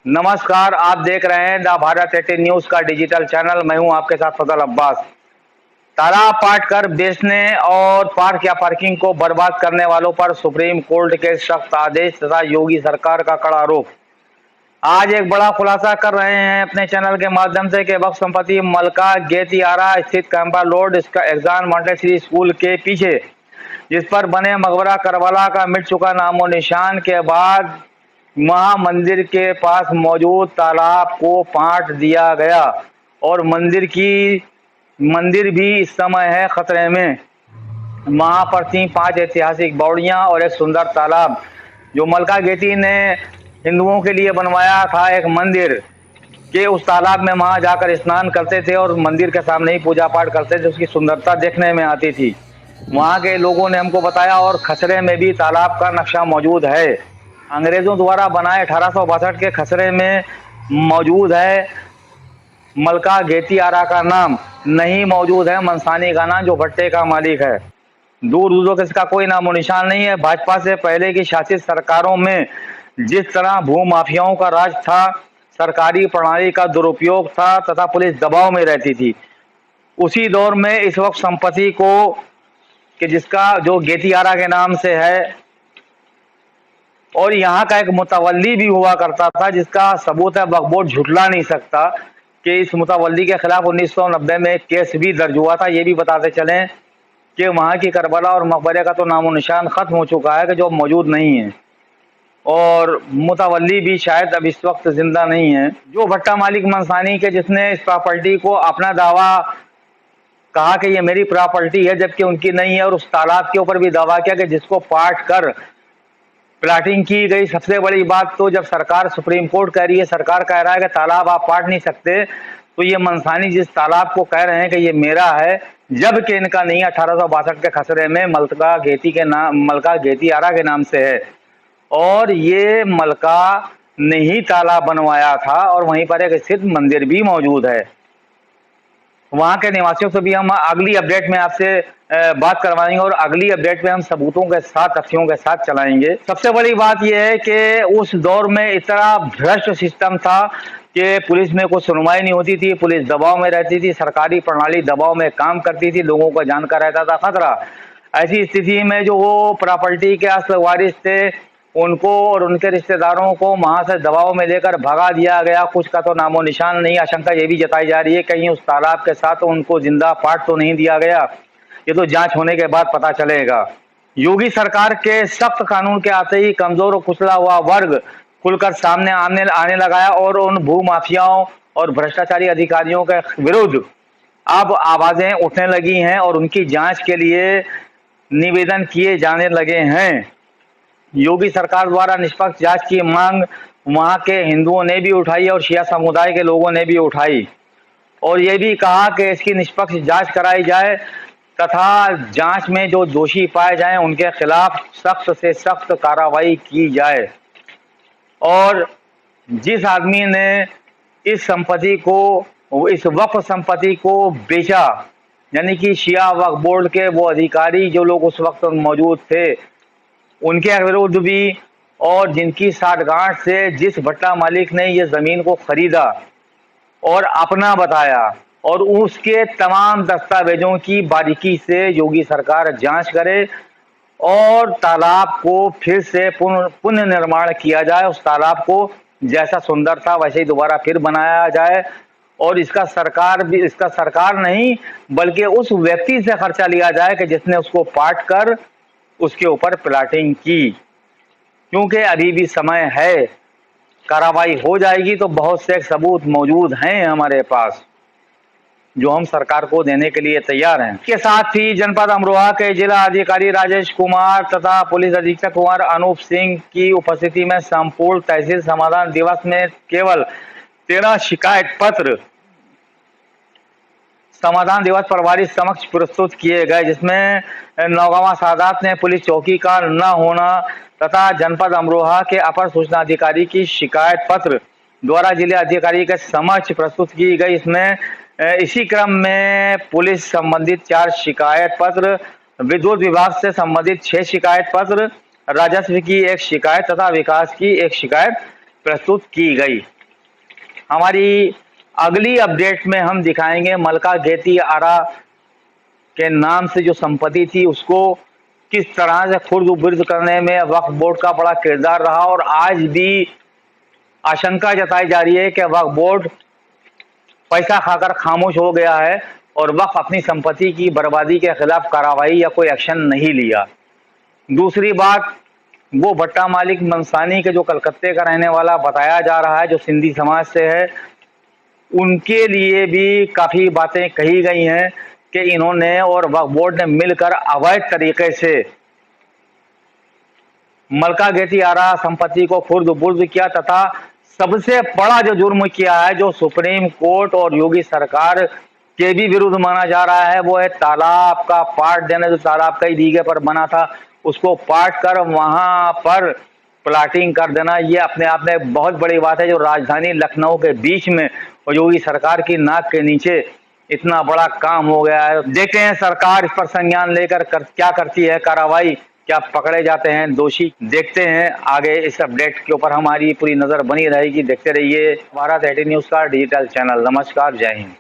नमस्कार, आप देख रहे हैं द भारत 18 न्यूज का डिजिटल चैनल। मैं हूं आपके साथ फजल अब्बास। तालाब पाट कर बेचने और पार्क या पार्किंग को बर्बाद करने वालों पर सुप्रीम कोर्ट के सख्त आदेश तथा योगी सरकार का कड़ा आरोप। आज एक बड़ा खुलासा कर रहे हैं अपने चैनल के माध्यम से कि वक्फ संपत्ति मलका गेतियारा स्थित Campa road exam Montessori school के पीछे जिस पर बने मकबरा करबला का मिट चुका नामो निशान के बाद महामंदिर के पास मौजूद तालाब को पाट दिया गया और मंदिर भी इस समय है खतरे में। वहां पर थी 5 ऐतिहासिक बावड़ियां और एक सुंदर तालाब जो मलका गेती ने हिंदुओं के लिए बनवाया था। एक मंदिर के उस तालाब में वहां जाकर स्नान करते थे और मंदिर के सामने ही पूजा पाठ करते थे। उसकी सुंदरता देखने में आती थी। वहां के लोगों ने हमको बताया और खसरे में भी तालाब का नक्शा मौजूद है। अंग्रेजों द्वारा बनाए 1862 के खसरे में मौजूद है मलका गेतियारा का नाम, नहीं मौजूद है मनसानी का नाम जो भट्टे का मालिक है। दूर दूर तक इसका कोई नामो निशान नहीं है। भाजपा से पहले की शासित सरकारों में जिस तरह भू माफियाओं का राज था, सरकारी प्रणाली का दुरुपयोग था तथा पुलिस दबाव में रहती थी, उसी दौर में इस वक्त संपत्ति को कि जिसका जो गेतियारा के नाम से है और यहाँ का एक मुतवल्ली भी हुआ करता था जिसका सबूत है वक्फ बोर्ड झुठला नहीं सकता कि इस मुतवल्ली के खिलाफ 1990 में केस भी दर्ज हुआ था। ये भी बताते चलें कि वहाँ की करबला और मकबरे का तो नामो निशान खत्म हो चुका है कि जो मौजूद नहीं है और मुतवल्ली भी शायद अब इस वक्त जिंदा नहीं है। जो भट्टा मालिक मनसानी के जिसने इस प्रॉपर्टी को अपना दावा कहा कि ये मेरी प्रॉपर्टी है जबकि उनकी नहीं है और उस तालाब के ऊपर भी दावा किया कि जिसको पाट कर प्लाटिंग की गई। सबसे बड़ी बात तो जब सरकार सुप्रीम कोर्ट कह रही है, सरकार कह रहा है कि तालाब आप पाट नहीं सकते, तो ये मनसानी जिस तालाब को कह रहे हैं कि ये मेरा है जबकि इनका नहीं, 1862 के खसरे में मलका गेतियारा के नाम से है और ये मलका ने ही तालाब बनवाया था और वहीं पर एक स्थित मंदिर भी मौजूद है। वहां के निवासियों से भी हम अगली अपडेट में आपसे बात करवाएंगे और अगली अपडेट में हम सबूतों के साथ, तथ्यों के साथ चलाएंगे। सबसे बड़ी बात यह है कि उस दौर में इतना भ्रष्ट सिस्टम था कि पुलिस में कोई सुनवाई नहीं होती थी, पुलिस दबाव में रहती थी, सरकारी प्रणाली दबाव में काम करती थी, लोगों को जान का रहता था खतरा। ऐसी स्थिति में जो वो प्रॉपर्टी के असल वारिस थे उनको और उनके रिश्तेदारों को वहां से दबाव में लेकर भगा दिया गया। कुछ का तो नामो निशान नहीं। आशंका ये भी जताई जा रही है कहीं उस तालाब के साथ उनको जिंदा पाट तो नहीं दिया गया। ये तो जांच होने के बाद पता चलेगा। योगी सरकार के सख्त कानून के आते ही कमजोर और कुचला हुआ वर्ग खुलकर सामने आने लगाया और उन भू माफियाओं और भ्रष्टाचारी अधिकारियों के विरुद्ध अब आवाजें उठने लगी हैं और उनकी जांच के लिए निवेदन किए जाने लगे हैं। योगी सरकार द्वारा निष्पक्ष जांच की मांग वहां के हिंदुओं ने भी उठाई और शिया समुदाय के लोगों ने भी उठाई और ये भी कहा कि इसकी निष्पक्ष जांच कराई जाए तथा जांच में जो दोषी पाए जाएं उनके खिलाफ सख्त से सख्त कार्रवाई की जाए। और जिस आदमी ने इस संपत्ति को, इस वक्फ संपत्ति को बेचा, यानी कि शिया वक्फ बोर्ड के वो अधिकारी जो लोग उस वक्त मौजूद थे उनके विरुद्ध भी और जिनकी साठगांठ से जिस भट्टा मालिक ने ये जमीन को खरीदा और अपना बताया और उसके तमाम दस्तावेजों की बारीकी से योगी सरकार जांच करे और तालाब को फिर से पुनः निर्माण किया जाए। उस तालाब को जैसा सुंदर था वैसे ही दोबारा फिर बनाया जाए और इसका सरकार नहीं बल्कि उस व्यक्ति से खर्चा लिया जाए कि जिसने उसको पाट कर उसके ऊपर प्लाटिंग की। क्योंकि अभी भी समय है, कार्रवाई हो जाएगी तो बहुत से सबूत मौजूद हैं हमारे पास जो हम सरकार को देने के लिए तैयार हैं। इसके साथ ही जनपद अमरोहा के जिला अधिकारी राजेश कुमार तथा पुलिस अधीक्षक कुमार अनूप सिंह की उपस्थिति में संपूर्ण तहसील समाधान दिवस में केवल 13 शिकायत पत्र समाधान दिवस प्रभारी समक्ष प्रस्तुत किए गए, जिसमें नौगावा सादात ने पुलिस चौकी का न होना तथा जनपद अमरोहा के अपर सूचना अधिकारी की शिकायत पत्र द्वारा जिला अधिकारी के समक्ष प्रस्तुत की गई। इसमें इसी क्रम में पुलिस संबंधित 4 शिकायत पत्र, विद्युत विभाग से संबंधित 6 शिकायत पत्र, राजस्व की 1 शिकायत तथा विकास की 1 शिकायत प्रस्तुत की गई। हमारी अगली अपडेट में हम दिखाएंगे मलका खेती आरा के नाम से जो संपत्ति थी उसको किस तरह से खुर्द बुर्द करने में वक्फ बोर्ड का बड़ा किरदार रहा, और आज भी आशंका जताई जा रही है कि वक्फ बोर्ड पैसा खाकर खामोश हो गया है और वक्फ अपनी संपत्ति की बर्बादी के खिलाफ कार्रवाई या कोई एक्शन नहीं लिया। दूसरी बात, वो भट्टा मालिक मंसानी के जो कलकत्ते का रहने वाला बताया जा रहा है, जो सिंधी समाज से है, उनके लिए भी काफ़ी बातें कही गई हैं कि इन्होंने और वक्फ बोर्ड ने मिलकर अवैध तरीके से मलका खेती आरा संपत्ति को खुर्द बुर्द किया, तथा सबसे बड़ा जो जुर्म किया है, जो सुप्रीम कोर्ट और योगी सरकार के भी विरुद्ध माना जा रहा है, वो है तालाब का पाट देना। जो तालाब कई बीघे पर बना था उसको पाट कर वहां पर प्लाटिंग कर देना, ये अपने आप में बहुत बड़ी बात है, जो राजधानी लखनऊ के बीच में और योगी सरकार की नाक के नीचे इतना बड़ा काम हो गया है। देखते हैं सरकार इस पर संज्ञान लेकर क्या करती है कार्रवाई, क्या पकड़े जाते हैं दोषी। देखते हैं आगे, इस अपडेट के ऊपर हमारी पूरी नजर बनी रहेगी। देखते रहिए भारत 18 न्यूज का डिजिटल चैनल। नमस्कार, जय हिंद।